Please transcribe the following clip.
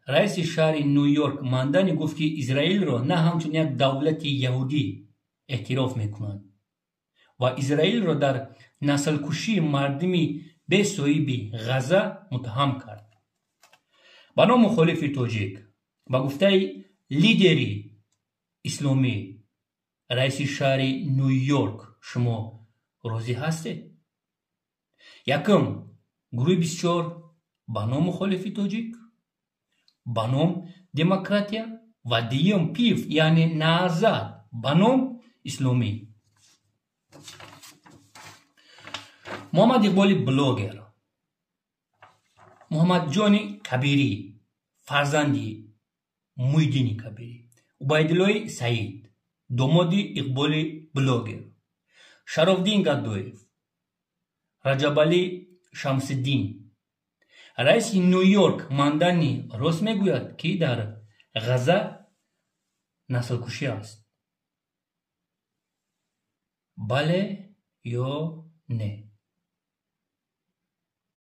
رئیس شهر نیویورک ماندانی گفت که اسرائیل را نه همچون یک دولت یهودی اعتراف میکنند و اسرائیل را در نسل کشی مردمی به صایب غزه متهم کرد. بنا مخالف تاجیک با گفته لیدری اسلامی رئیس شهر نیویورک شما راضی هستید؟ یکم گروه 24 با نام مخالف تاجیک، با نام دموکراتیا و دیگم پیف یعنی نازد با نام اسلامی. محمد اقبال بلاگر، محمد جان کبیری فرزندی محیدین کبیری، عبیدالله سعید داماد اقبال بلاگر، شرافدین گدایف، رجب علی شمس الدین رئیس نیویورک ماندانی راست میگوید که در غزه نسل کشی است؟ بله یا نه؟